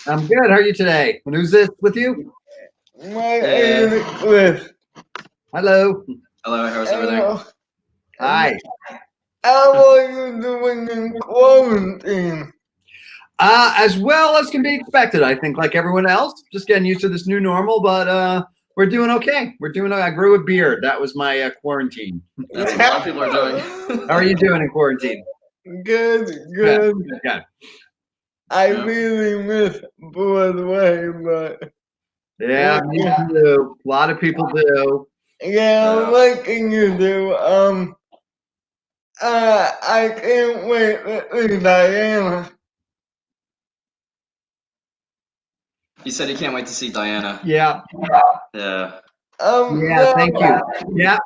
I'm good. How are you today? And who's this with you? My name is Chris. Hello. Hello, how's everything? Hello. Hi. How are you doing in quarantine? As well as can be expected, I think, like everyone else. Just getting used to this new normal, but we're doing okay. We're doing. I grew a beard. That was my quarantine. That's what a lot of people are doing. How are you doing in quarantine? Good, good. Good. I really miss Broadway, but Yeah, me too. A lot of people do. yeah, like you do. I can't wait to see Diana. You said you can't wait to see Diana. Yeah. Yeah. Yeah. Thank you. Yeah.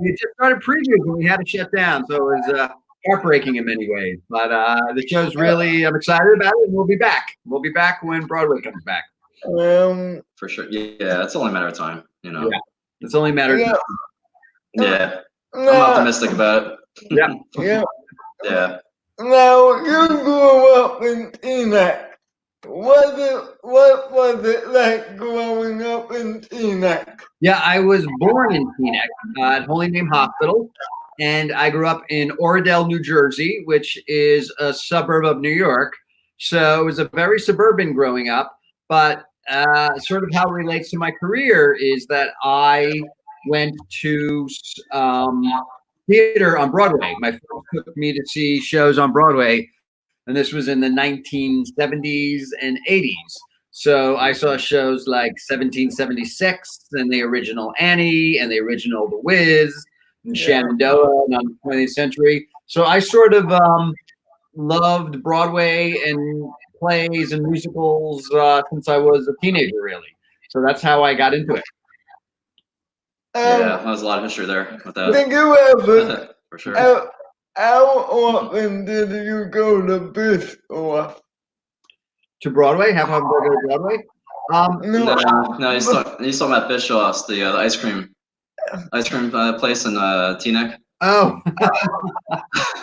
We just started previews and we had to shut down, so it was heartbreaking in many ways. But the show's really, I'm excited about it, and we'll be back. We'll be back when Broadway comes back. For sure. Yeah, it's only a matter of time, you know. Yeah, it's only a matter of time. Yeah. I'm optimistic about it. Yeah. Yeah. Now you grew up in Teaneck. What was it like growing up in Teaneck? Yeah, I was born in Teaneck at Holy Name Hospital, and I grew up in Oradell, New Jersey, which is a suburb of New York. So it was a very suburban growing up, but sort of how it relates to my career is that I went to theater on Broadway. My friends took me to see shows on Broadway, and this was in the 1970s and 80s. So I saw shows like 1776 and the original Annie and the original The Wiz and Shenandoah and on the 20th century. So I sort of loved Broadway and plays and musicals since I was a teenager, really. So that's how I got into it. Yeah, there's a lot of history there with that. Did you ever, for sure. how often did you go to Bristol? To Broadway? Have I go to Broadway? No, he's talking about Bischoff's, the ice cream place in Teaneck. Oh,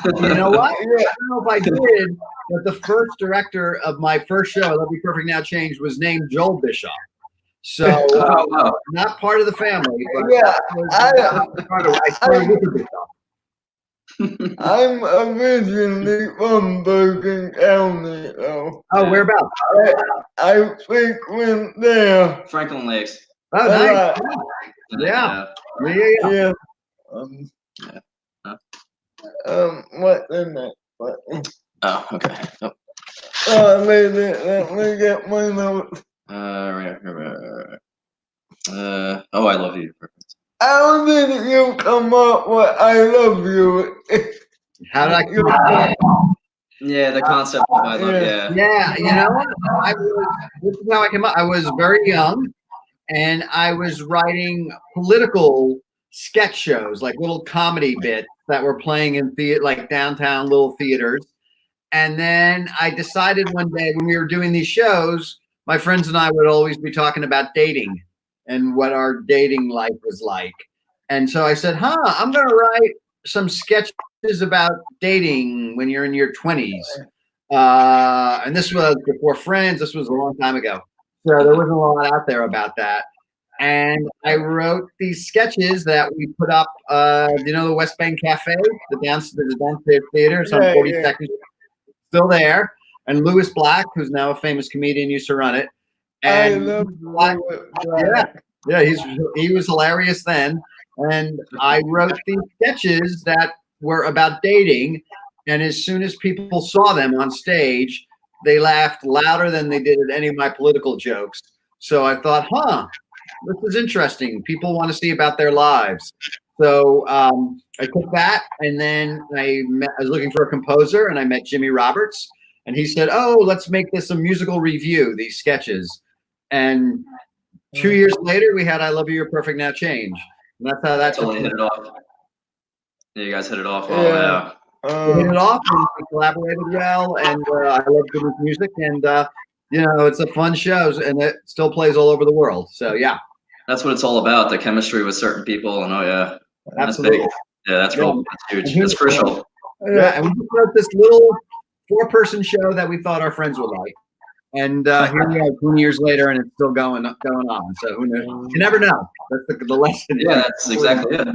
you know what? I don't know if I did, but the first director of my first show, Love You Perfect Now Change, was named Joel Bischoff. So not part of the family, but I started with the Bischoff. I'm originally from Bergen County, though. Oh, whereabouts? I frequent there. Franklin Lakes. Oh, nice. Yeah. What's in that? Oh, okay. Let me get my notes. Oh, I love you. Perfect. How did you come up with I love you? How did I come up with Yeah, the concept of I love you. Yeah, you know, this is how I came up. I was very young, and I was writing political sketch shows, like little comedy bits that were playing in theater, like downtown little theaters. And then I decided one day when we were doing these shows, my friends and I would always be talking about dating and what our dating life was like. And so I said, I'm going to write some sketches about dating when you're in your 20s. And this was before Friends. This was a long time ago. So there wasn't a lot out there about that. And I wrote these sketches that we put up, the West Bank Cafe, the downstairs theater, it's on 42nd, still there. And Louis Black, who's now a famous comedian, used to run it. And I love Black. Yeah, he was hilarious then. And I wrote these sketches that were about dating. And as soon as people saw them on stage, they laughed louder than they did at any of my political jokes. So I thought, this is interesting. People want to see about their lives. So I took that, and then I was looking for a composer, and I met Jimmy Roberts. And he said, let's make this a musical review, these sketches. And 2 years later, we had I Love You, You're Perfect Now Change. And that's how that totally hit it off. Yeah, you guys hit it off. We hit it off, and we collaborated well, and I love doing music, and it's a fun show, and it still plays all over the world. So yeah, that's what it's all about, the chemistry with certain people, and absolutely. That's big. Yeah, that's real. That's huge. That's crucial. Yeah, and we just wrote this little 4-person show that we thought our friends would like. And here we are 20 years later, and it's still going on. So who knows? You never know. That's the lesson. Yeah, that's exactly it.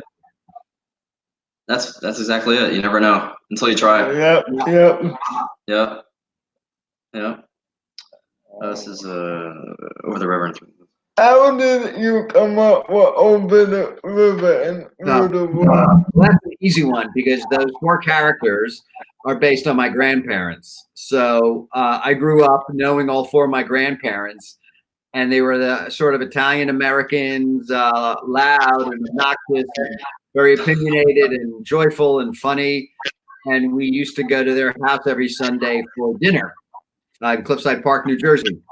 That's exactly it. You never know until you try. Yep. Yeah. This is over the river. How did you come up with Over the River and Beautiful? Well, that's an easy one because those 4 characters are based on my grandparents. So I grew up knowing all 4 of my grandparents, and they were the sort of Italian Americans, loud and obnoxious, and very opinionated and joyful and funny. And we used to go to their house every Sunday for dinner in Cliffside Park, New Jersey.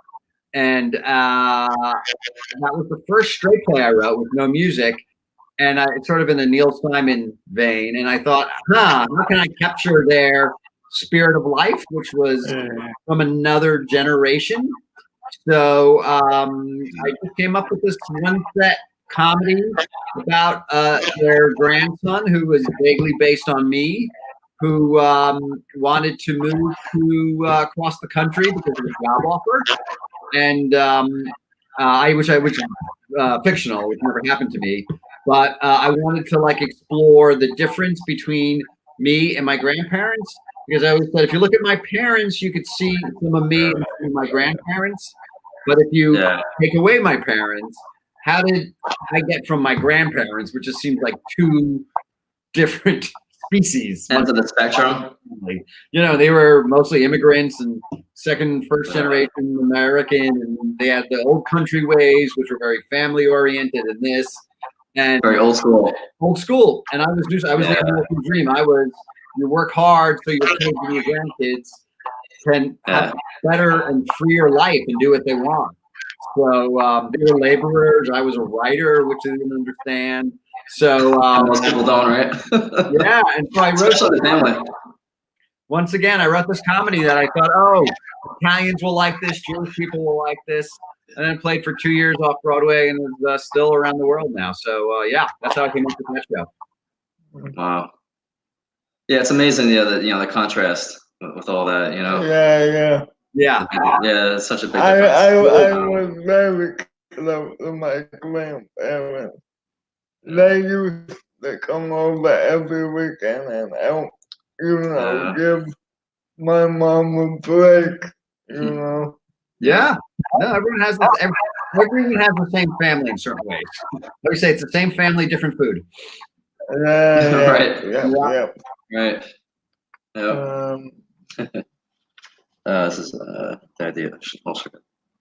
And that was the first straight play I wrote with no music. And it's sort of in the Neil Simon vein. And I thought, how can I capture their spirit of life, which was from another generation? So I just came up with this one-set comedy about their grandson, who was vaguely based on me, who wanted to move to across the country because of a job offer. And which fictional, which never happened to me. But I wanted to explore the difference between me and my grandparents, because I always said, if you look at my parents, you could see some of me and some of my grandparents. But if you take away my parents, how did I get from my grandparents, which just seems like 2 different species? Ends of the spectrum. They were mostly immigrants and first generation American, and they had the old country ways, which were very family oriented, and this. And very old school. And I was the American dream. You work hard so your kids and your grandkids can have a better and freer life and do what they want. So they were laborers. I was a writer, which they didn't understand. So most people don't, right? Yeah, and so I wrote. Especially the family. Once again, I wrote this comedy that I thought, Italians will like this, Jewish people will like this. And then played for 2 years off Broadway and is still around the world now. So that's how I came up with that show. Wow. Yeah, it's amazing. The contrast with all that. Yeah. It's such a big I difference. was very close to my grandparents. They used to come over every weekend and help, give my mom a break, Yeah. No, everyone has this. Everyone has the same family in certain ways. Like you say, it's the same family, different food. Right. Yeah. Right. Yeah. This is the idea.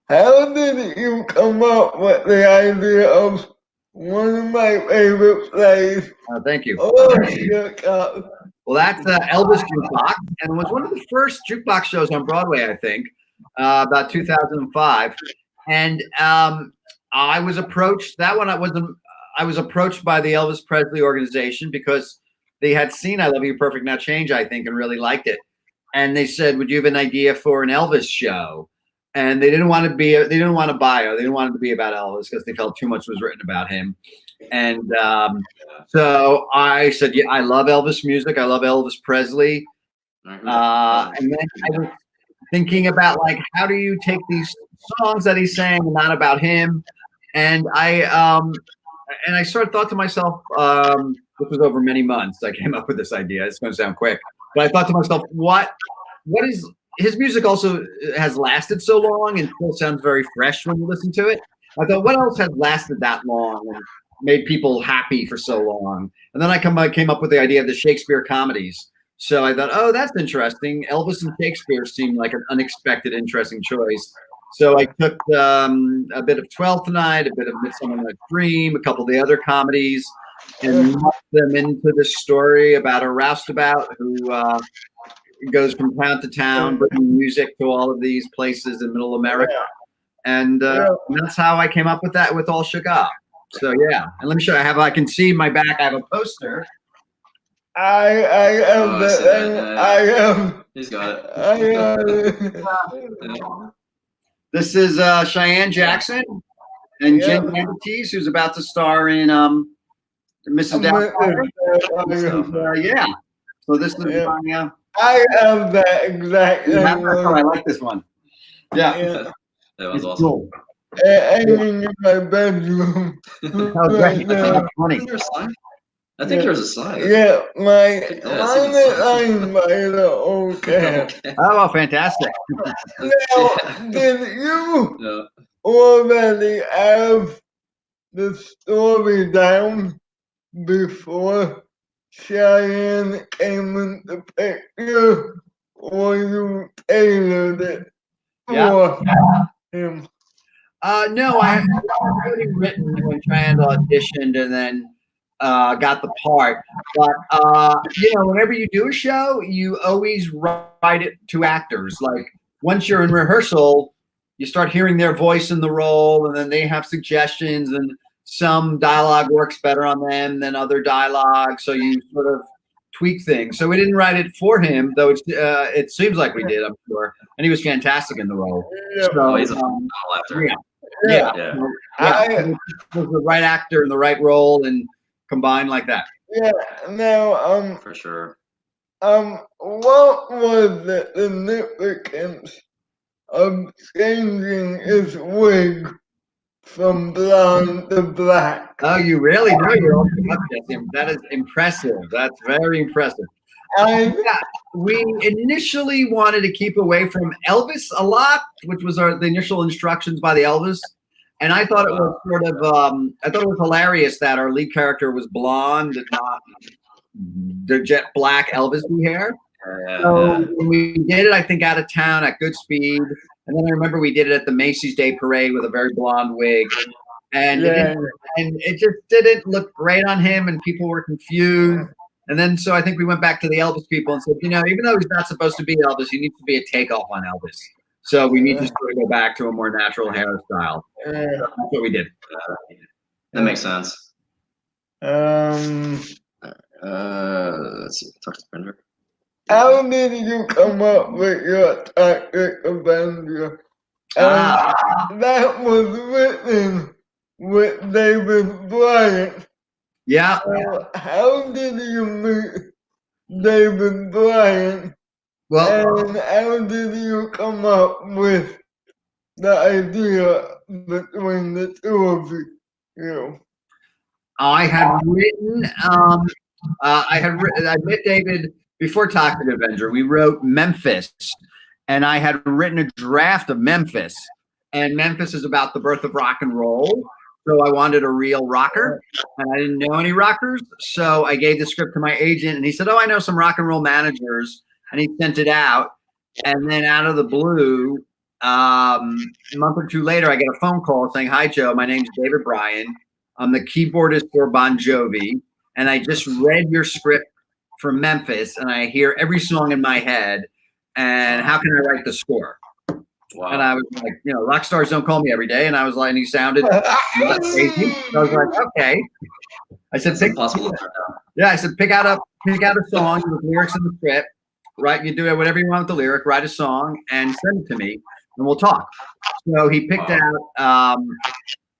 How did you come up with the idea of one of my favorite plays? Thank you. Oh, well, that's Elvis Jukebox, and it was one of the first jukebox shows on Broadway, I think, about 2005. And I was approached. That one, I was approached by the Elvis Presley organization because they had seen "I Love You, Perfect Now Change," I think, and really liked it. And they said, "Would you have an idea for an Elvis show?" And they didn't want to bio. They didn't want it to be about Elvis because they felt too much was written about him. And so I said, "Yeah, I love Elvis music. I love Elvis Presley." And then I was thinking about how do you take these songs that he sang and not about him? And I sort of thought to myself, this was over many months. I came up with this idea. It's going to sound quick, but I thought to myself, what is his music also has lasted so long and still sounds very fresh when you listen to it. I thought, what else has lasted that long and made people happy for so long? And then I came up with the idea of the Shakespeare comedies. So I thought, oh, that's interesting. Elvis and Shakespeare seemed like an unexpected, interesting choice. So I took a bit of Twelfth Night, a bit of Midsummer Night's Dream, a couple of the other comedies, and mucked them into this story about a roustabout who goes from town to town, bringing music to all of these places in Middle America. And that's how I came up with that with All Shook Up. So yeah, and let me show you. I can see my back. I have a poster. I am. He's got it. This is Cheyenne Jackson and Jen Baptiste, who's about to star in Mrs. Doubtfire. Yeah. So this is I have that exact Yeah, same I one. like this one. Yeah, Yeah. That was it's awesome. cool. Hanging in my bedroom. Oh, Right great. now. That's funny. Isn't there a sign? I think there's a sign. Yeah, mine Yeah, is signed by the old cat. Okay. Oh, well, fantastic. Now, did you Yeah. already have the story down before Cheyenne came into picture, or you tailored it Yeah. for him? No, I had already written when Cheyenne auditioned and then got the part. But whenever you do a show, you always write it to actors. Like once you're in rehearsal, you start hearing their voice in the role, and then they have suggestions, and some dialogue works better on them than other dialogue. So you sort of tweak things. So we didn't write it for him, though it seems like we did, I'm sure. And he was fantastic in the role. Yeah. Oh, So, he's a phenomenal actor. yeah. Yeah. Yeah. So, yeah, I- it was the right actor in the right role and combined like that. Yeah. Now, For sure. what was the significance of changing his wig from blonde to black? Oh, you really know you're all up, Jesse. That is impressive. That's very impressive. I We initially wanted to keep away from Elvis a lot, which was the initial instructions by the Elvis. And I thought it was I thought it was hilarious that our lead character was blonde and not the jet black Elvis hair. So when we did it, I think out of town at good speed. And then I remember we did it at the Macy's Day Parade with a very blonde wig. And it just didn't look great on him, and people were confused. And then so I think we went back to the Elvis people and said, even though he's not supposed to be Elvis, he needs to be a takeoff on Elvis. So we need to sort of go back to a more natural hairstyle. That's what we did. That makes sense. Let's see. Talk to Bender. how did you come up with your tactic Avenger? That was written with David Bryant. Yeah. How did you meet David Bryant? Well, And how did you come up with the idea between the two of you? I had written. I met David before Toxic Avenger. We wrote Memphis, and I had written a draft of Memphis. And Memphis is about the birth of rock and roll. So I wanted a real rocker, and I didn't know any rockers. So I gave the script to my agent, and he said, "Oh, I know some rock and roll managers." And he sent it out. And then out of the blue, a month or two later, I get a phone call saying, "Hi, Joe. My name's David Bryan. I'm the keyboardist for Bon Jovi. And I just read your script for Memphis, and I hear every song in my head. And how can I write the score?" Wow. And I was like, rock stars don't call me every day. And I was like, and he sounded crazy. So I was like, okay. I said, It's impossible to turn down. yeah, I said, pick out a song with lyrics in the script, right? You do it, whatever you want with the lyric, write a song and send it to me, and we'll talk. So he picked out,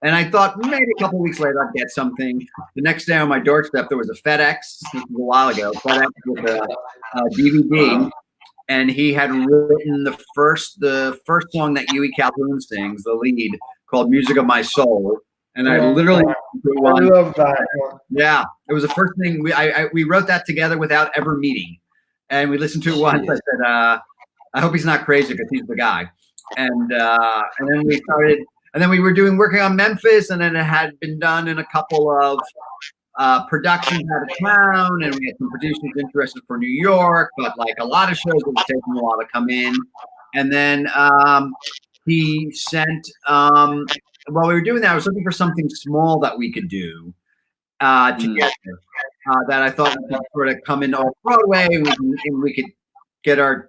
and I thought maybe a couple weeks later I'd get something. The next day on my doorstep, there was a FedEx, this was a while ago, FedEx with a DVD. And he had written the first song that Huey Calhoun sings, the lead, called "Music of My Soul." And I literally I love that one. Yeah, it was the first thing we wrote that together without ever meeting, and we listened to it once. I said, "I hope he's not crazy because he's the guy." And then we started, and then we were working on Memphis, and then it had been done in a couple of productions out of town, and we had some producers interested for New York, but like a lot of shows, it was taking a while to come in. And then he sent, while we were doing that, I was looking for something small that we could do together that I thought would sort of come in off Broadway, and we could get our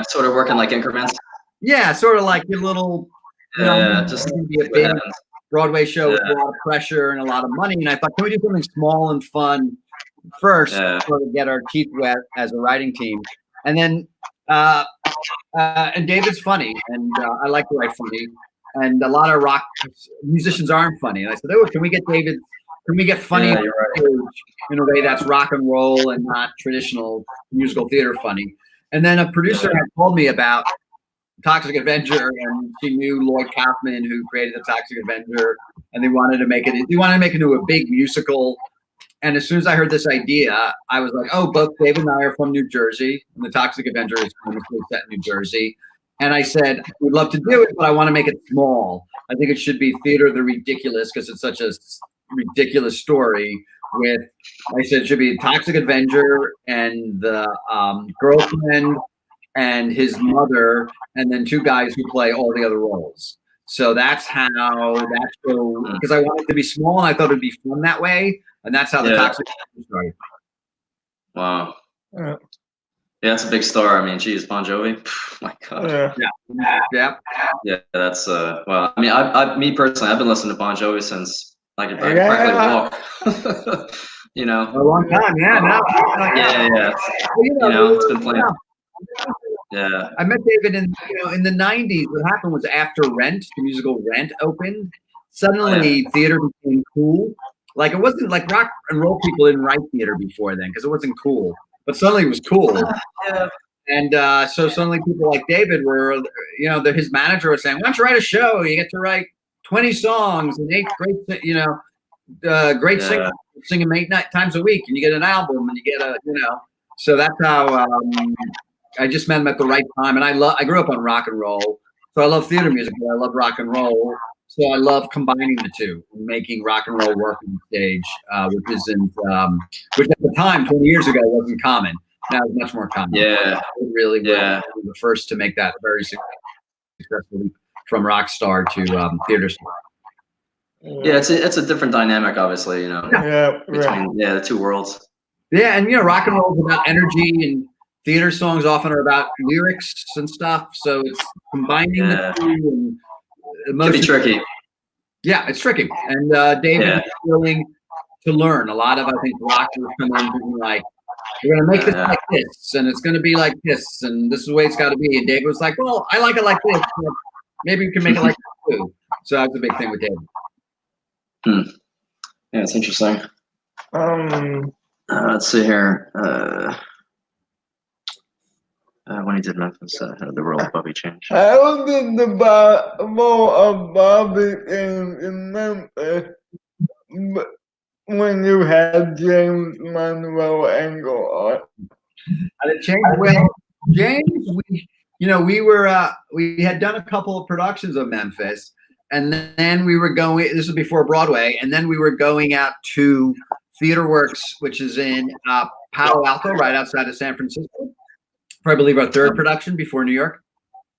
sort of working like increments. Yeah, sort of like your little, just be a big Broadway show with a lot of pressure and a lot of money. And I thought, can we do something small and fun first, sort of get our teeth wet as a writing team? And then, and David's funny, and I like to write funny. And a lot of rock musicians aren't funny. And I said, "Oh, can we get David? Can we get funny in a way that's rock and roll and not traditional musical theater funny?" And then a producer had told me about Toxic Avenger, and she knew Lloyd Kaufman, who created the Toxic Avenger, and they wanted to make it. They wanted to make it into a big musical. And as soon as I heard this idea, I was like, "Oh, both David and I are from New Jersey, and the Toxic Avenger is famously set in New Jersey." And I said, "We'd love to do it, but I want to make it small. I think it should be Theater of the Ridiculous because it's such a ridiculous story." I said it should be Toxic Avenger and the girlfriend and his mother, and then two guys who play all the other roles. So that's how that show, because I wanted it to be small and I thought it'd be fun that way, and that's how the Toxic Avenger started. Wow. Yeah, that's a big star. I mean, geez, Bon Jovi. My God. Yeah, that's well. I mean, me personally, I've been listening to Bon Jovi since I could practically walk. You know, a long time. Yeah. Well, it's been playing. Yeah. I met David in the 90s. What happened was after Rent, the musical Rent opened, suddenly theater became cool. Like, it wasn't like rock and roll people didn't write theater before then because it wasn't cool. But suddenly it was cool. And so suddenly people like David were, his manager was saying, "Why don't you write a show? You get to write 20 songs and 8 great singers, sing them 8 times a week, and you get an album, and you get So that's how I just met him at the right time. And I grew up on rock and roll, so I love theater music, but I love rock and roll. So I love combining the two, and making rock and roll work on stage, which at the time, 20 years ago, wasn't common. Now it's much more common. Yeah. It really was the first to make that very successful leap from rock star to theater star. Yeah, it's a different dynamic, obviously, between the two worlds. Yeah, and rock and roll is about energy, and theater songs often are about lyrics and stuff. So it's combining the two, and it can be tricky. Yeah, it's tricky. And David is willing to learn. A lot of, I think, rockers come in thinking like, "We're gonna make this like this, and it's gonna be like this, and this is the way it's got to be." And David was like, "Well, I like it like this. So maybe we can make it like this too." So that's a big thing with David. Yeah, it's interesting. Let's see here. When he did Memphis, the role of Bobby changed. How did the role of Bobby in Memphis when you had James Monroe Angle on? How did it change? Well, James, we had done a couple of productions of Memphis, and then we were going. This was before Broadway, and then we were going out to Theater Works, which is in Palo Alto, right outside of San Francisco. For, I believe, our third production before New York,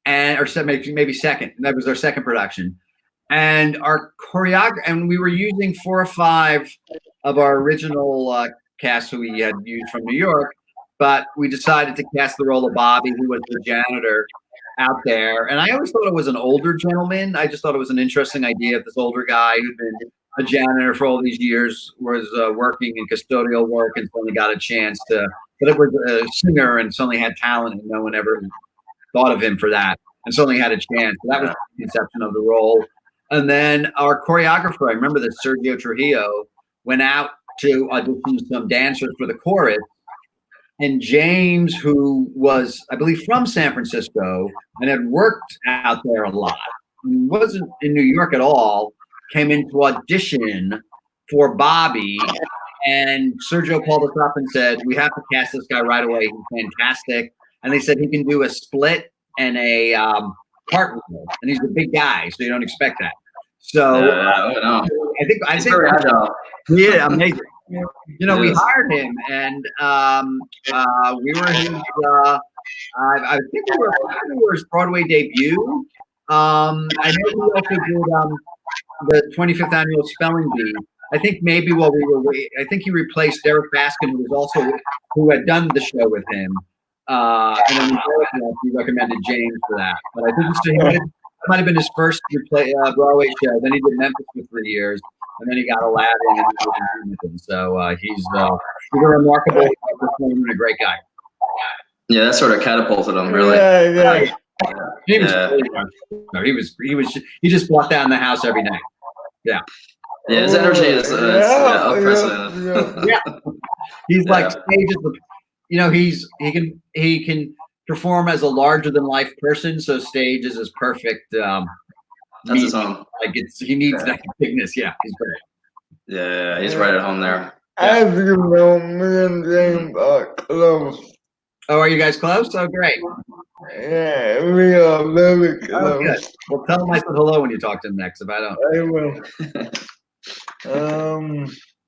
or maybe second. That was our second production, and our choreographer. And we were using 4 or 5 of our original cast who we had used from New York, but we decided to cast the role of Bobby, who was the janitor out there. And I always thought it was an older gentleman. I just thought it was an interesting idea of this older guy who'd been a janitor for all these years, was working in custodial work, and suddenly got a chance to. But it was a singer and suddenly had talent, and no one ever thought of him for that, and suddenly had a chance. So that was the conception of the role. And then our choreographer, I remember that Sergio Trujillo, went out to audition some dancers for the chorus. And James, who was, I believe, from San Francisco and had worked out there a lot, wasn't in New York at all, came into audition for Bobby. And Sergio called us up and said, "We have to cast this guy right away. He's fantastic." And they said he can do a split and a cartwheel, and he's a big guy, so you don't expect that. So I think very agile. Yeah, amazing. We hired him, and we were his. I think we were his Broadway debut. I know he also did the 25th annual Spelling Bee. I think maybe while we were waiting, I think he replaced Derek Baskin, who had done the show with him. And then we recommended James for that. But I think it might have been his first Broadway show. Then he did Memphis for 3 years, and then he got Aladdin and with him. So he's a remarkable performer and a great guy. Yeah, that sort of catapulted him, really. Yeah. He just walked down the house every night. Yeah. Yeah, his energy is unprecedented. Yeah. He's like stages. He can perform as a larger than life person, so stage is his perfect. That's his home. Like he needs that bigness. Yeah, he's great. Yeah, he's right at home there. As you know, me and James are close. Oh, are you guys close? Oh, great. Yeah, we are very close. Oh, good. Well, tell him I said hello when you talk to him next. If I don't, I will.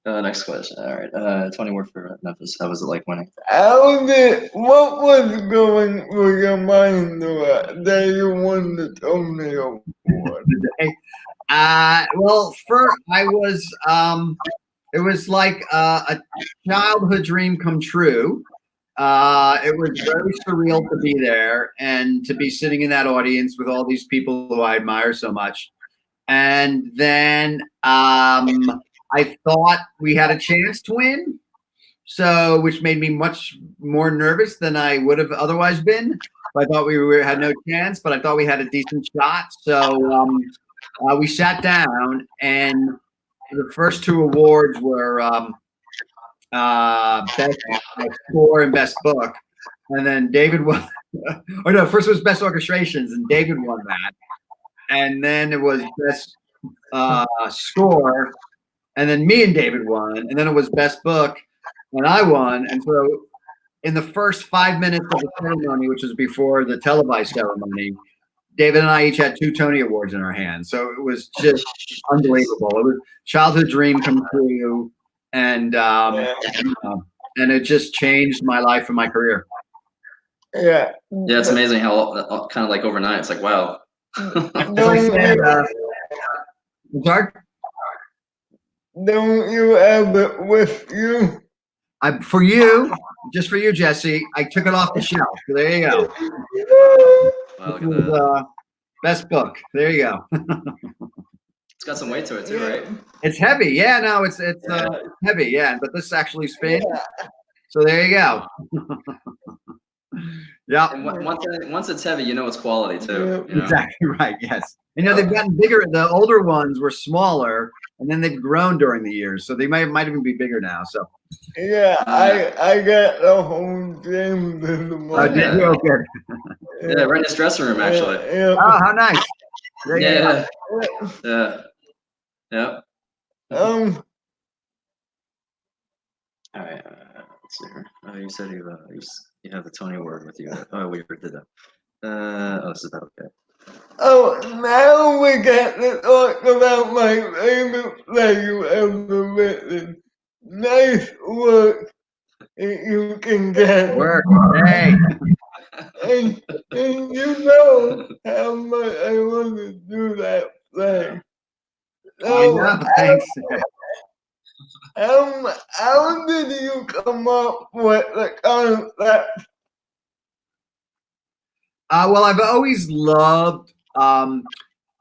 Next question. All right. Tony worked for Memphis. How was it like winning? What was going through your mind the day you won the Tony Award? Well, it was like a childhood dream come true. It was very surreal to be there and to be sitting in that audience with all these people who I admire so much. And then I thought we had a chance to win, so which made me much more nervous than I would have otherwise been. I thought we had no chance, but I thought we had a decent shot. So we sat down, and the first two awards were best score and best book, and then David won. Or no, first was best orchestrations, and David won that, and then it was best score, and then me and David won, and then it was best book, and I won. And so in the first 5 minutes of the ceremony, which was before the televised ceremony, David and I each had 2 Tony Awards in our hands. So it was just unbelievable. It was childhood dream come true, and it just changed my life and my career. Yeah. Yeah, it's amazing how kind of like overnight, it's like, wow. Sorry? Don't you ever wish you? For you, just for you, Jesse, I took it off the shelf. So there you go. Wow, This was, best book. There you go. It's got some weight to it too, right? It's heavy. Yeah, no, it's heavy. Yeah, but this actually spins. So there you go. Yeah. And once it's heavy, you know it's quality too. You know? Exactly right. Yes. And they've gotten bigger. The older ones were smaller, and then they've grown during the years, so they might even be bigger now. So. Yeah, I got the whole James in the morning. Did you? Okay. Yeah, right in his dressing room, actually. Yeah. Oh, how nice. Yeah. Yeah. All right. Let's see here. Oh, you said you have the Tony Award with you. Oh, we already did that. This is not okay. Oh, now we get to talk about my favorite play you ever written. Nice work. You can get work. Hey. And you know how much I want to do that play. So, I know, thanks. How did you come up with the concept? Well, I've always loved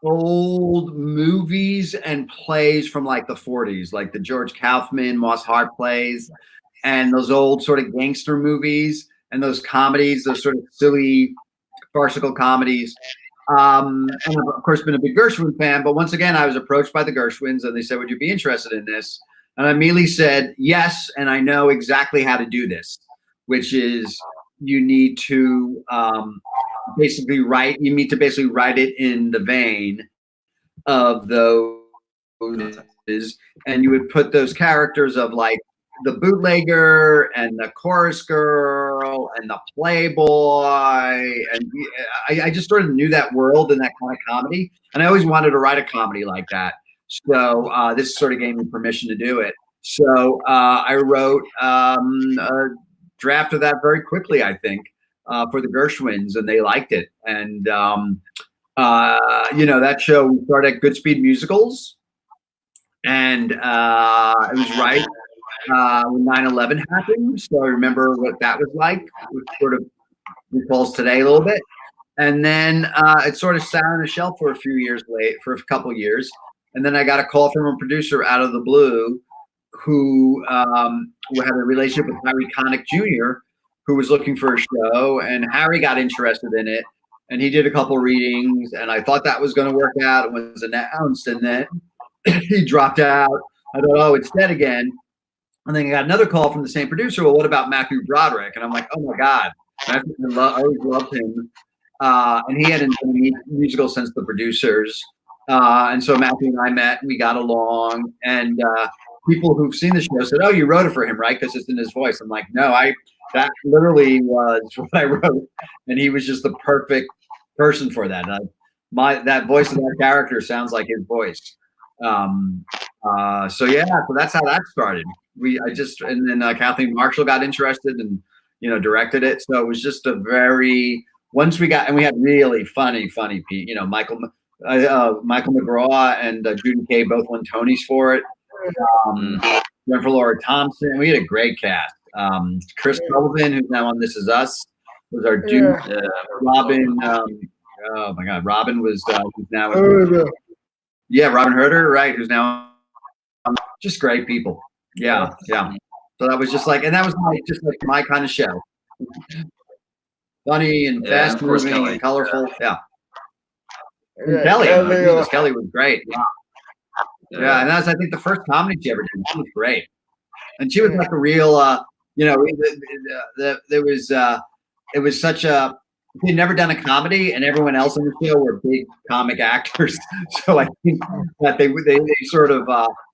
old movies and plays from like the 40s, like the George Kaufman, Moss Hart plays, and those old sort of gangster movies and those comedies, those sort of silly, farcical comedies. And I've, of course, been a big Gershwin fan, but once again, I was approached by the Gershwins and they said, would you be interested in this? And I immediately said, yes, and I know exactly how to do this, which is you need to basically write it in the vein of those, and you would put those characters of like the bootlegger and the chorus girl and the playboy, and I just sort of knew that world and that kind of comedy, and I always wanted to write a comedy like that. So this sort of gave me permission to do it. So I wrote a draft of that very quickly, I think, for the Gershwins, and they liked it. And that show, we started at Goodspeed Musicals, and it was right when 9/11 happened. So I remember what that was like, which sort of recalls today a little bit. And then it sort of sat on a shelf for a couple years. And then I got a call from a producer out of the blue who had a relationship with Harry Connick Jr., who was looking for a show, and Harry got interested in it, and he did a couple readings, and I thought that was going to work out. It was announced, and then he dropped out. I thought, oh, it's dead again. And then I got another call from the same producer. Well, what about Matthew Broderick? And I'm like, oh my God. I always loved him. And he hadn't done a musical since The Producers. And so Matthew and I met, and we got along. And people who've seen the show said, "Oh, you wrote it for him, right? Because it's in his voice." I'm like, "No, that literally was what I wrote." And he was just the perfect person for that. That voice of that character sounds like his voice. So that's how that started. And then Kathleen Marshall got interested and directed it. So it was just once we had really funny people. Michael McGraw and Judy Kay both won Tonys for it. Jennifer Laura Thompson. We had a great cast. Chris Sullivan, who's now on This Is Us, was our dude. Robin. Oh my God, Robin was who's now. Robin Herder, right? Who's now just great people. Yeah. So that was just and that was just my kind of show. Funny and fast moving and colorful. Yeah. And Kelly was great. Yeah, and that's I think the first comedy she ever did. She was great, and she was like a real. It was such a. He'd never done a comedy, and everyone else on the show were big comic actors. So I think that they sort of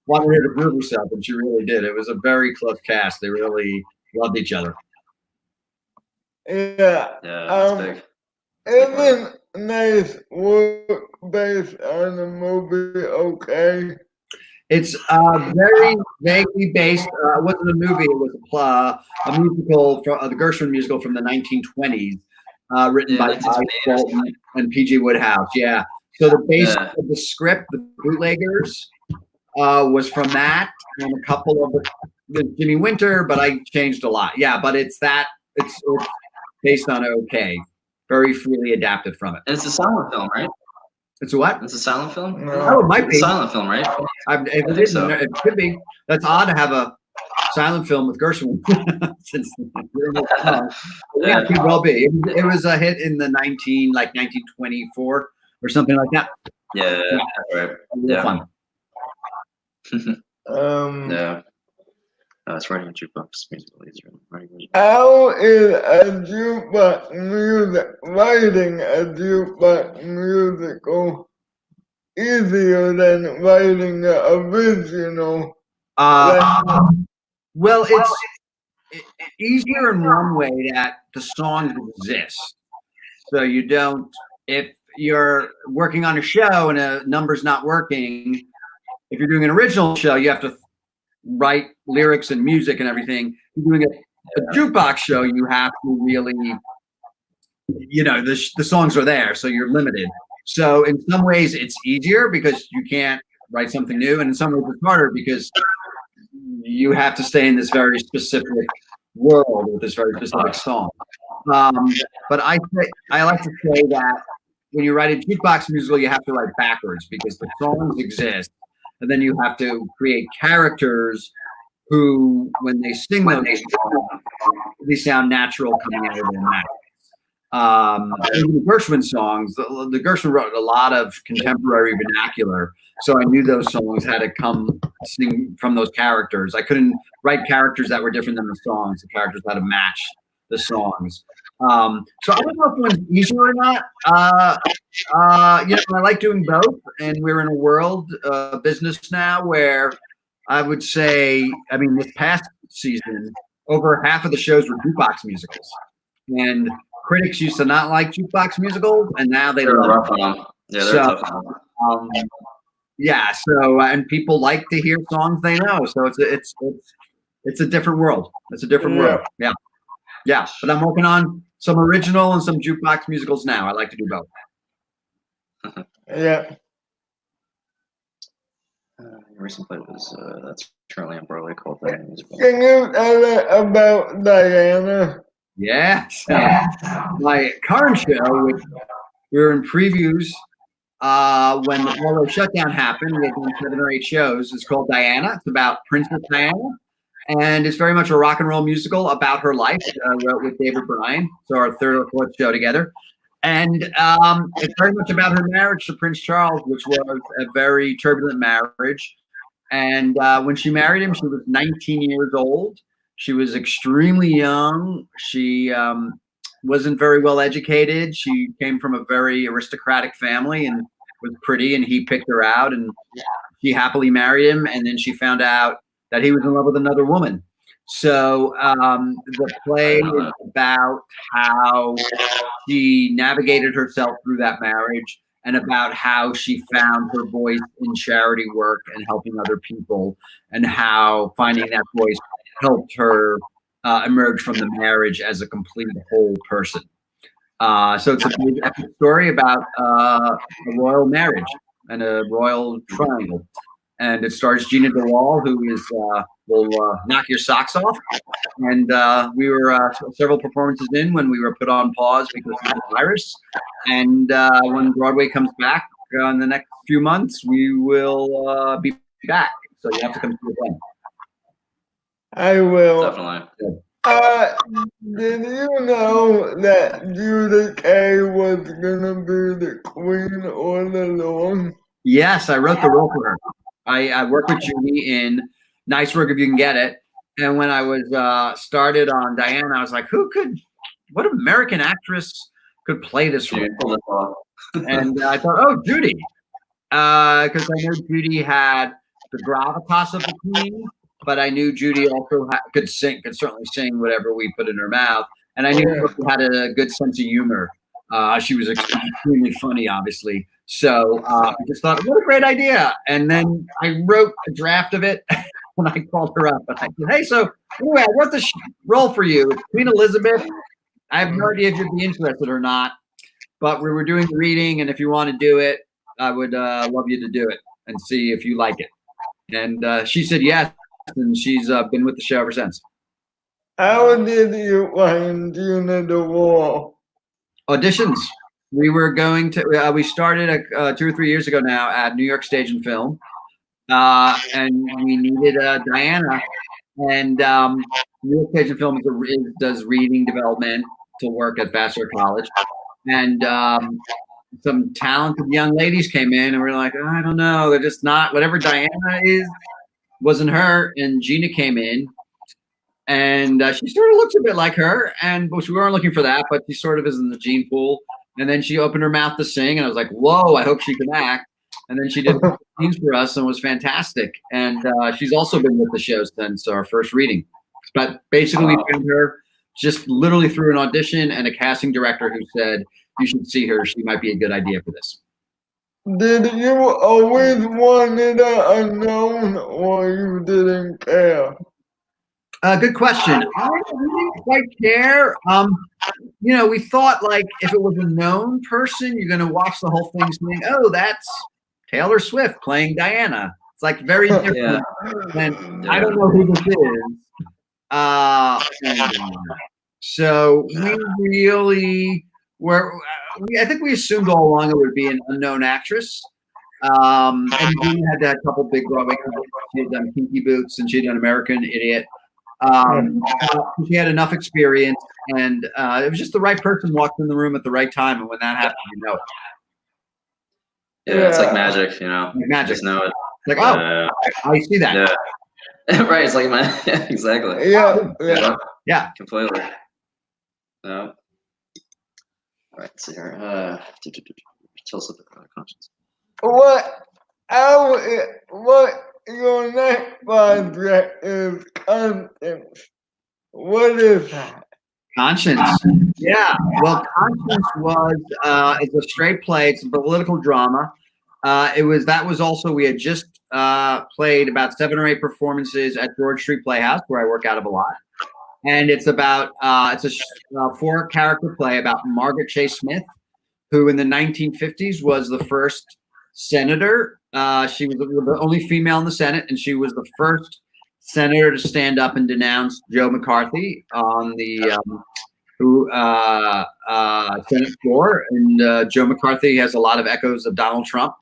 wanted her to prove herself, and she really did. It was a very close cast. They really loved each other. Yeah. That's big. Even nice work based on the movie, okay? It's very vaguely based. It wasn't a movie. It was a musical, the Gershwin musical from the 1920s. Written by Guy Bolton and P.G. Woodhouse. Yeah. So the base of the script, the Bootleggers, was from that, and a couple of the Jimmy Winter, but I changed a lot. Yeah, but it's based on OK. Very freely adapted from it. And it's a silent film, right? It's a what? It's a silent film? No. Oh, it might be. It's a silent film, right? It could be. That's odd to have a silent film with Gershwin. Yeah, it could well be. It was a hit in the 1924 or something like that. Yeah, right. Fun. Yeah. It's writing a jukebox musical. How is a jukebox music, writing a jukebox musical easier than writing the original? Well, it's easier in one way that the songs exist. So you don't, if you're working on a show and a number's not working, if you're doing an original show, you have to write lyrics and music and everything. If you're doing a jukebox show, you have to really, the songs are there, so you're limited. So in some ways it's easier because you can't write something new, and in some ways it's harder because you have to stay in this very specific world with this very specific song. But I like to say that when you write a jukebox musical, you have to write backwards because the songs exist, and then you have to create characters who, when they sing those songs, they sound natural coming out of their mouth. The Gershwin songs, the Gershwin wrote a lot of contemporary vernacular, so I knew those songs had to come sing from those characters. I couldn't write characters that were different than the songs. The characters had to match the songs. So I don't know if one's easier or not. I like doing both, and we're in a world business now where I would say, this past season, over half of the shows were jukebox musicals, and critics used to not like jukebox musicals, and now they love them. Yeah, they're tough. So and people like to hear songs they know. So it's a different world. It's a different world. Yeah. But I'm working on some original and some jukebox musicals now. I like to do both. Yeah. Your recent play was that's currently on Broadway called Diana. Can you tell us about Diana? Yes. My current show, which we were in previews when the Broadway shutdown happened. We had done 7 or 8 shows. It's called Diana. It's about Princess Diana, and it's very much a rock and roll musical about her life. Wrote with David Bryan, so our 3rd or 4th show together. And it's very much about her marriage to Prince Charles, which was a very turbulent marriage. And when she married him, she was 19 years old. She was extremely young. She wasn't very well educated. She came from a very aristocratic family and was pretty, and he picked her out, and she happily married him. And then she found out that he was in love with another woman. So the play is about how she navigated herself through that marriage, and about how she found her voice in charity work and helping other people, and how finding that voice helped her emerge from the marriage as a complete whole person. So it's a big epic story about a royal marriage and a royal triangle. And it stars Gina DeWall, who is will knock your socks off. And we were several performances in when we were put on pause because of the virus. And when Broadway comes back in the next few months, we will be back. So you have to come see it then. I will. Definitely. Did you know that Judy Kay was gonna be the queen all along? Yes, I wrote the role for her. I worked with Judy in Nice Work If You Can Get It. And when I was started on Diana, I was like, what American actress could play this role? And I thought, oh, Judy. Because I know Judy had the gravitas of the queen, but I knew Judy also could certainly sing whatever we put in her mouth. And I knew she had a good sense of humor. She was extremely funny, obviously. So I just thought, what a great idea. And then I wrote a draft of it when I called her up. And I said, hey, so anyway, I wrote this role for you. It's Queen Elizabeth. I have no idea if you'd be interested or not, but we were doing the reading. And if you want to do it, I would love you to do it and see if you like it. And she said yes. And she's been with the show ever since. How did you find Gina DeWall? Auditions. We were going to. We started 2 or 3 years ago now at New York Stage and Film, and we needed Diana. And New York Stage and Film does reading development to work at Vassar College, and some talented young ladies came in, and we were like, oh, I don't know, they're just not whatever Diana is. Wasn't her, and Gina came in, and she sort of looks a bit like her, and we weren't looking for that, but she sort of is in the gene pool. And then she opened her mouth to sing, and I was like, whoa, I hope she can act. And then she did scenes for us and was fantastic. And she's also been with the show since our first reading. But basically, we found her just literally through an audition and a casting director who said, you should see her. She might be a good idea for this. Did you always want it unknown, or you didn't care? Good question. I didn't quite care. We thought like if it was a known person, you're going to watch the whole thing saying, oh, that's Taylor Swift playing Diana. It's like very different. And I don't know who this is. So we really were, I think we assumed all along it would be an unknown actress. And we had a couple big Broadway credits. She had done Kinky Boots and she had done American Idiot. She had enough experience, and it was just the right person walked in the room at the right time, and when that happened, you know it. Yeah, it's like magic, Like magic. Just know it. Like, oh, I see that. Yeah. Right, it's like magic. Exactly. Yeah. Completely. Yeah. All right, let's see here. Tell us about conscience. What your next project is Conscience. What is that? Conscience. Yeah. Well, Conscience it's a straight play. It's a political drama. That was also, we had just played about 7 or 8 performances at George Street Playhouse, where I work out of a lot. And it's about, it's a 4-character play about Margaret Chase Smith, who in the 1950s was the first senator. She was the only female in the Senate, and she was the first senator to stand up and denounce Joe McCarthy on the Senate floor. And Joe McCarthy has a lot of echoes of Donald Trump.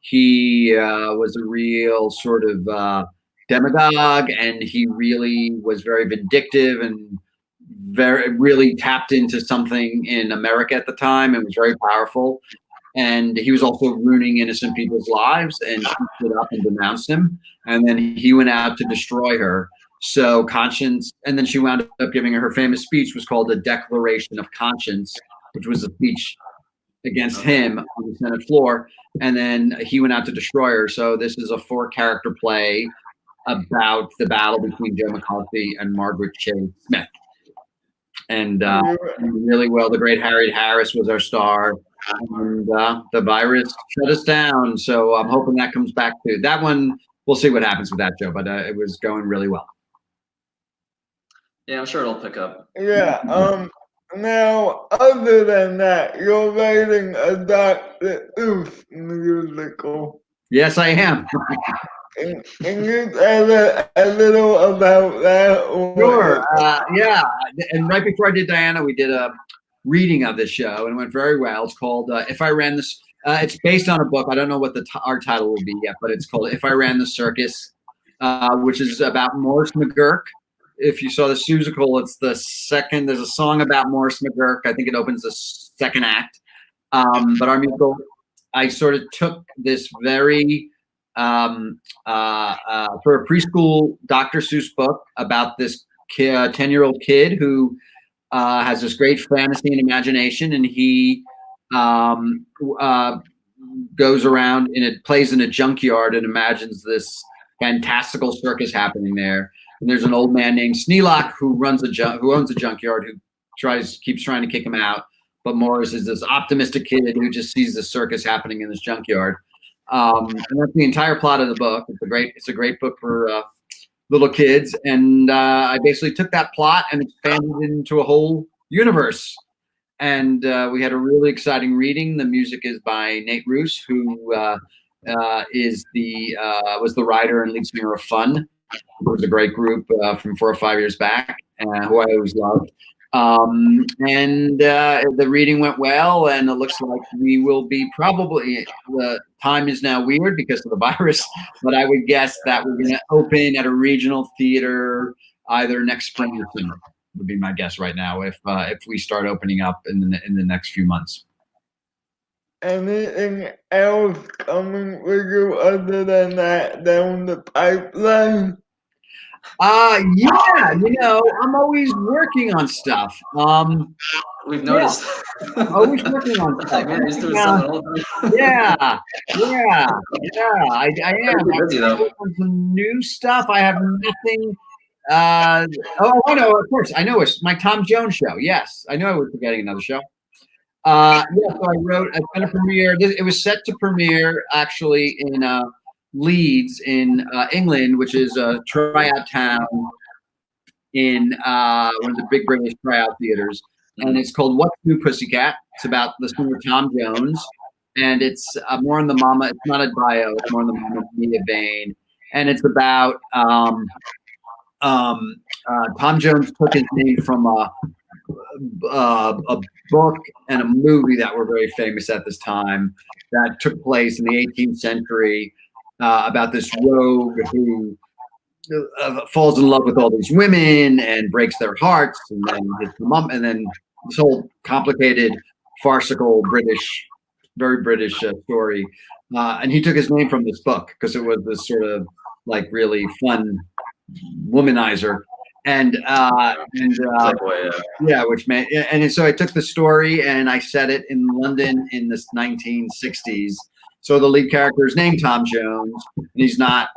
He was a real sort of demagogue, and he really was very vindictive and really tapped into something in America at the time and was very powerful. And he was also ruining innocent people's lives, and she stood up and denounced him. And then he went out to destroy her. So Conscience, and then she wound up giving her famous speech was called the Declaration of Conscience, which was a speech against him on the Senate floor. And then he went out to destroy her. So this is a 4-character play about the battle between Joe McCarthy and Margaret Chase Smith. And really well, the great Harriet Harris was our star. And the virus shut us down. So I'm hoping that comes back to that one. We'll see what happens with that, Joe, but it was going really well. Yeah, I'm sure it'll pick up. Yeah. Now, other than that, you're writing a Dr. Seuss musical. Yes, I am. Can you tell a little about that? Sure. Yeah. And right before I did Diana, we did a reading of this show, and it went very well. It's called If I Ran This. It's based on a book. I don't know what our title will be yet, but it's called If I Ran the Circus, which is about Morris McGurk. If you saw the Seussical, it's the second. There's a song about Morris McGurk. I think it opens the second act. But our musical, I sort of took this very sort of preschool Dr. Seuss book about this 10-year-old kid who has this great fantasy and imagination, and he goes around and it plays in a junkyard and imagines this fantastical circus happening there. And there's an old man named Sneelock who owns a junkyard who keeps trying to kick him out. But Morris is this optimistic kid who just sees the circus happening in this junkyard. And that's the entire plot of the book. It's a great book for little kids. And I basically took that plot and expanded it into a whole universe. And we had a really exciting reading. The music is by Nate Roos, who was the writer and lead singer of Fun. It was a great group from 4 or 5 years back, who I always loved. And the reading went well, and it looks like we will be probably, the time is now weird because of the virus, but I would guess that we're going to open at a regional theater either next spring or summer, would be my guess right now, if we start opening up in the next few months. Anything else coming with you other than that down the pipeline? Yeah, I'm always working on stuff. We've noticed. Yeah. Always working on stuff. Yeah. I am. I'm working on some new stuff. I have nothing. I know. Of course, I know. It's my Tom Jones show. Yes, I know. I was forgetting another show. So I wrote. It's going to premiere. It was set to premiere actually in Leeds in England, which is a tryout town in one of the big British tryout theaters, and it's called What's New Pussycat. It's about the singer Tom Jones, and it's more in the mama. It's not a bio. It's more in the Mamma Mia vein, and it's about Tom Jones took his name from a book and a movie that were very famous at this time that took place in the 18th century about this rogue who falls in love with all these women and breaks their hearts, and then this whole complicated, farcical very British story. And he took his name from this book because it was this sort of like really fun womanizer. And so I took the story and I set it in London in the 1960s. So the lead character is named Tom Jones, and he's not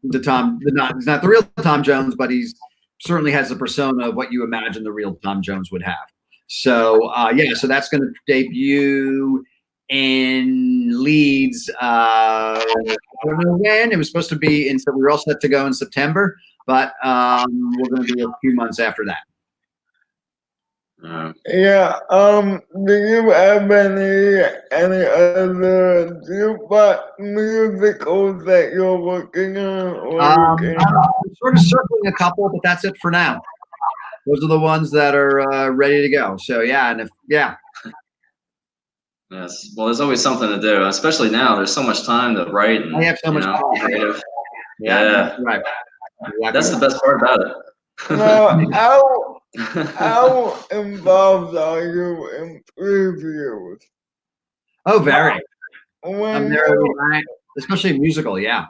he's not the real Tom Jones, but he's certainly has the persona of what you imagine the real Tom Jones would have. So so that's going to debut in Leeds. I don't know when. It was supposed to be so we were all set to go in September, but we're going to be a few months after that. Do you have any other musicals that you're working on? I'm sort of circling a couple, but that's it for now. Those are the ones that are ready to go. So Yes. Well, there's always something to do, especially now. There's so much time to write. And, I have so much time. Creative. Yeah. Right. Exactly. That's the best part about it. Now, how involved are you in previews? Oh, very. Especially musical, yeah.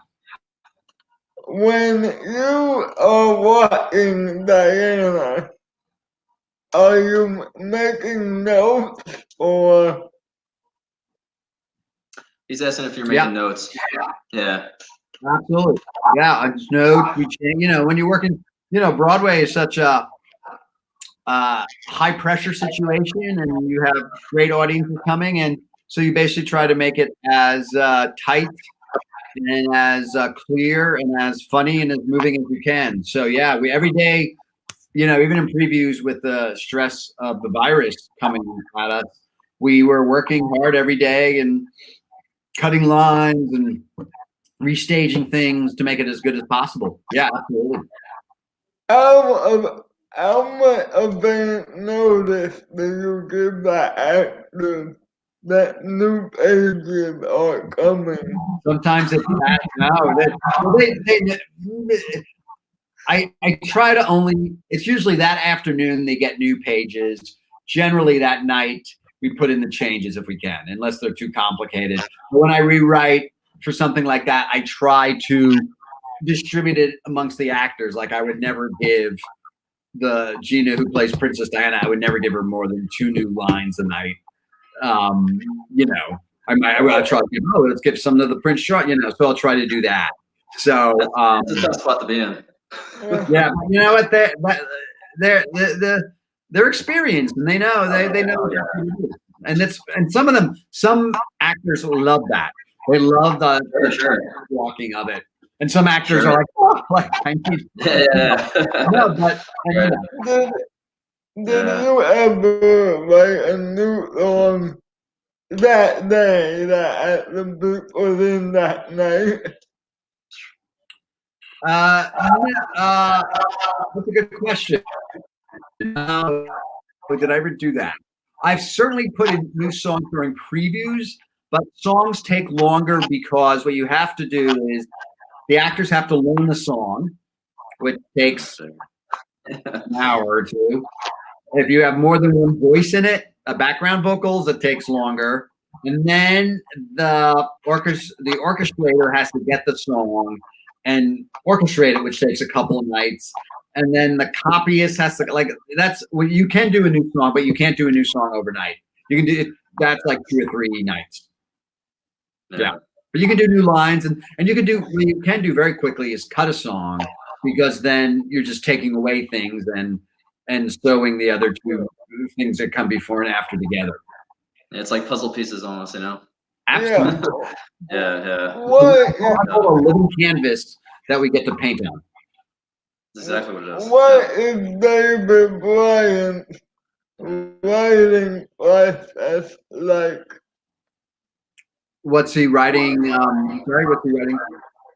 when you are watching Diana, are you making notes or? He's asking if you're making notes. Yeah. Absolutely. Yeah, I just know we change. You know, when you're working, you know, Broadway is such a high pressure situation, and you have great audiences coming, and so you basically try to make it as tight and as clear and as funny and as moving as you can. So yeah, we every day, you know, even in previews with the stress of the virus coming at us, we were working hard every day and cutting lines and restaging things to make it as good as possible. Yeah, absolutely. How much of a notice do you give the actors that new pages are coming? Sometimes it's that. No, I try to only. It's usually that afternoon they get new pages. Generally that night we put in the changes if we can, unless they're too complicated. But when I rewrite for something like that, I try to distribute it amongst the actors. Like I would never give the Gina who plays Princess Diana, I would never give her more than 2 new lines a night. You know, I'll try to give, let's give some to the Prince Charles, you know, so I'll try to do that. So it's a tough spot to be in. Yeah, you know what, they're experienced and they know they know what they're to do. And some actors love that. They love the walking of it. And some actors are like, oh, like I need. No, but did you ever write a new song that day that at the book was in that night? That's a good question. Did I ever do that? I've certainly put in new songs during previews, but songs take longer because what you have to do is the actors have to learn the song, which takes an hour or two. If you have more than one voice in it, background vocals, it takes longer. And then the orchestrator has to get the song and orchestrate it, which takes a couple of nights. And then the copyist has to that's what you can do a new song, but you can't do a new song overnight. You can do it. That's like 2 or 3 nights. Yeah. But you can do new lines and you can do what you can do very quickly is cut a song because then you're just taking away things and sewing the other 2 things that come before and after together. It's like puzzle pieces almost, you know? Absolutely. Yeah. What I call a living canvas that we get to paint on. That's exactly what it is. What is David Bryant's writing process like? What's he writing? Sorry, what's he writing?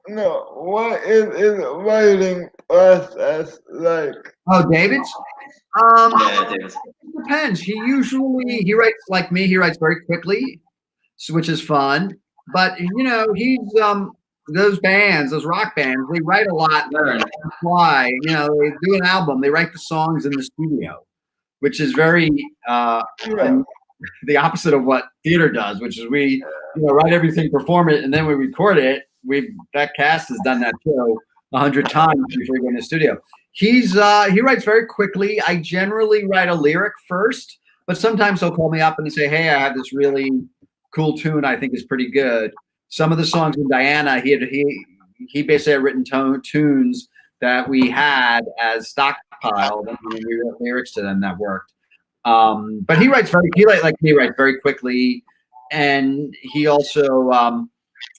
No, what is his writing process like? Oh, David's? David's. It depends. He writes like me. He writes very quickly, which is fun. But you know, he's those bands, those rock bands, they write a lot. Fly, you know, they do an album. They write the songs in the studio, which is very the opposite of what theater does, which is we write everything, perform it, and then we record it. That cast has done that show 100 times before we go in the studio. He writes very quickly. I generally write a lyric first, but sometimes he'll call me up and say, "Hey, I have this really cool tune I think is pretty good." Some of the songs in Diana, he basically had written tunes that we had as stockpiled, and we wrote lyrics to them that worked. But he writes he writes very quickly, and he also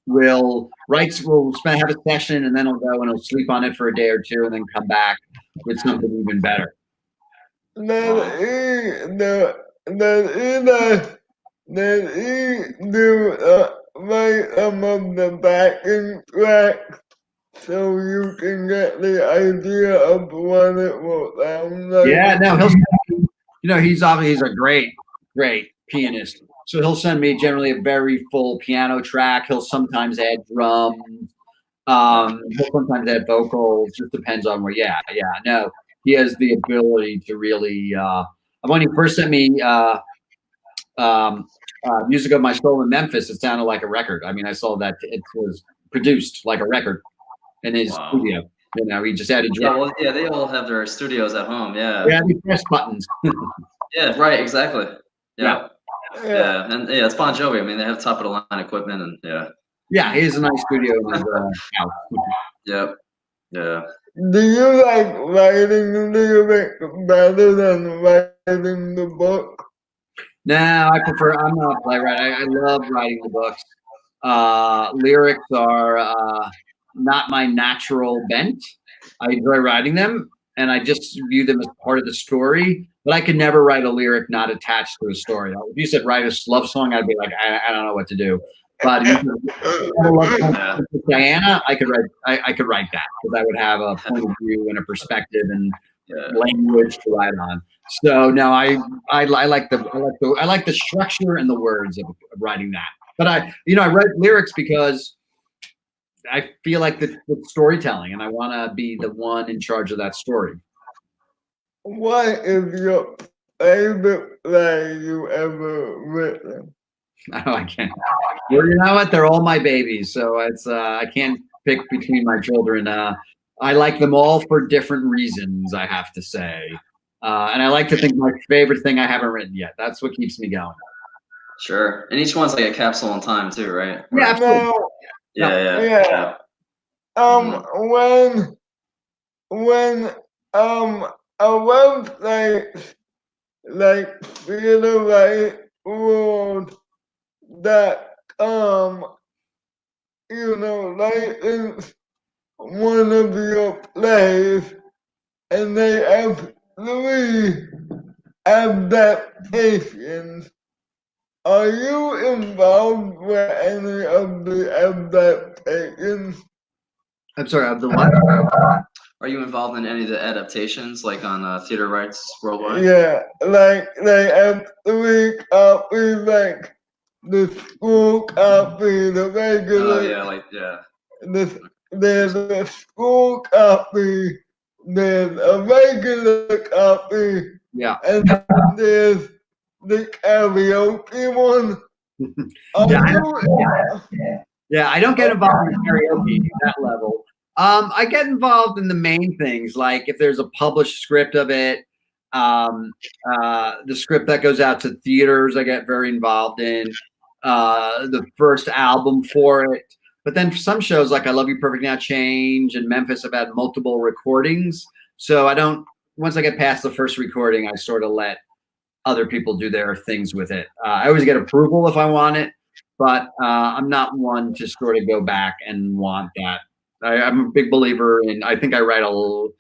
will have a session, and then he'll go and he'll sleep on it for a day or 2, and then come back with something even better. Does he do write some of the backing tracks so you can get the idea of what it will sound like? Yeah, no, he's a great pianist. So he'll send me generally a very full piano track. He'll sometimes add drums. He'll sometimes add vocals. Just depends on where. Yeah. No, he has the ability to really. When he first sent me Music of My Soul in Memphis, it sounded like a record. I mean, I saw that it was produced like a record. in his studio. You know, he just had to drop. Yeah, well, yeah, they all have their studios at home. Yeah. Yeah, the press buttons. Yeah, right. Exactly. Yeah. Yeah, and yeah, it's Bon Jovi. I mean, they have top of the line equipment, and yeah. Yeah, he has a nice studio in his house. Yep. Yeah. Do you like writing a little bit better than writing the book? No, I'm not a playwright. I love writing the books. Lyrics are not my natural bent. I enjoy writing them, and I just view them as part of the story. But I could never write a lyric not attached to a story. If you said write a love song, I'd be like, I don't know what to do. But Diana, I could write that because I would have a point of view and a perspective and language to write on. So no, I like the structure and the words of writing that. But I write lyrics because I feel like the storytelling, and I want to be the one in charge of that story. What is your favorite play you ever written? Oh, I can't. Well, you know what? They're all my babies, so it's I can't pick between my children. I like them all for different reasons, I have to say. And I like to think my favorite thing I haven't written yet. That's what keeps me going. Sure. And each one's like a capsule in time too, right? Yeah, absolutely. Yeah. When a website like playwright.com, license one of your plays, and they have 3 adaptations. Are you involved with any of the adaptations? I'm sorry, of the what? Are you involved in any of the adaptations, like on Theater Rights Worldwide? Yeah, like they have 3 copies, like the school copy, the regular. Oh yeah, like yeah. There's a school copy, there's a regular copy, Yeah, and there's the karaoke one. I don't get involved in karaoke at that level. I get involved in the main things, like if there's a published script of it, the script that goes out to theaters, I get very involved in. The first album for it. But then for some shows like I Love You Perfect Now Change and Memphis, I've had multiple recordings. So once I get past the first recording, I sort of let other people do their things with it. I always get approval if I want it, but I'm not one to sort of go back and want that. I'm a big believer in, I think I'm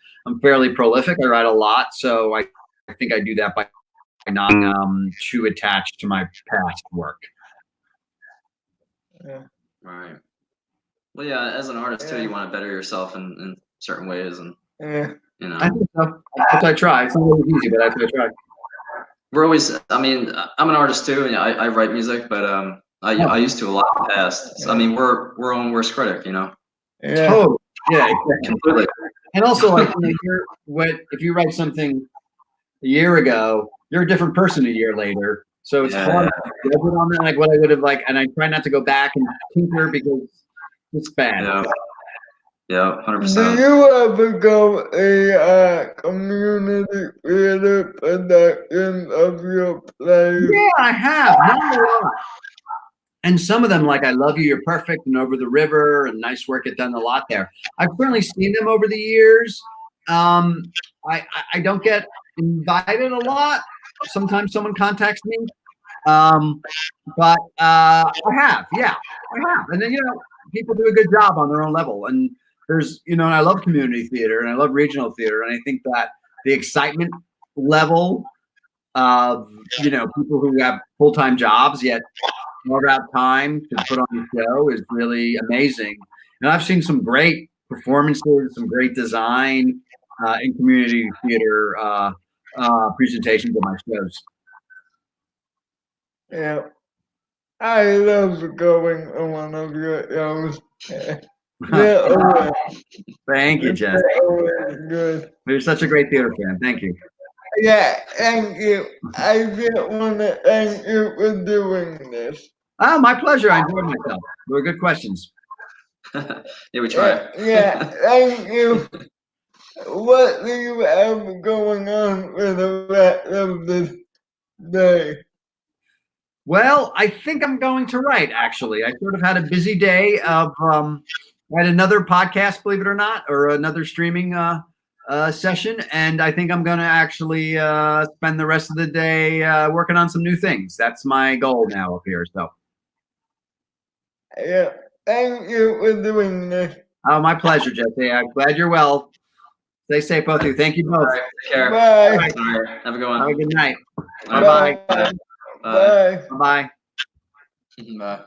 fairly prolific. I write a lot. So I think I do that by not too attached to my past work. Yeah. Right. Well, yeah, as an artist too, you want to better yourself in certain ways, and Yeah. I think so. I try. It's not always easy, but I try. We're always. I mean, I'm an artist too, and I write music, but I used to a lot in the past. So, I mean, we're our own worst critic, Yeah. Totally. Yeah, completely. And also, like, if you write something a year ago, you're a different person a year later. So it's hard to judge it on that, like what I would have liked, and I try not to go back and tinker because it's bad. Yeah, 100%. Do you ever go a community theater production of your plays? Yeah, I have. Not a lot. And some of them, like I Love You, You're Perfect, and Over the River, and Nice Work, Get Done, a lot there. I've certainly seen them over the years. I don't get invited a lot. Sometimes someone contacts me. But I have. And then, people do a good job on their own level. And there's, and I love community theater and I love regional theater. And I think that the excitement level of, people who have full-time jobs yet carve out time to put on the show is really amazing. And I've seen some great performances, some great design in community theater presentations of my shows. Yeah. I love going on one of your shows. Thank you, Jess. Good. You're such a great theater fan. Thank you. Yeah, thank you. I just want to thank you for doing this. Oh, my pleasure. I enjoyed myself. They were good questions. Yeah, we try. Yeah, thank you. What do you have going on for the rest of the day? Well, I think I'm going to write, actually. I sort of had a busy day of I had another podcast, believe it or not, or another streaming session, and I think I'm going to actually spend the rest of the day working on some new things. That's my goal now up here. So, Yeah, thank you for doing this. oh, my pleasure, Jesse. I'm glad you're well. Stay safe, both of you. Thank you both. All right, take care. Bye. All right, have a good one. Have a good night. All Bye-bye. right, Bye. Bye-bye. Bye.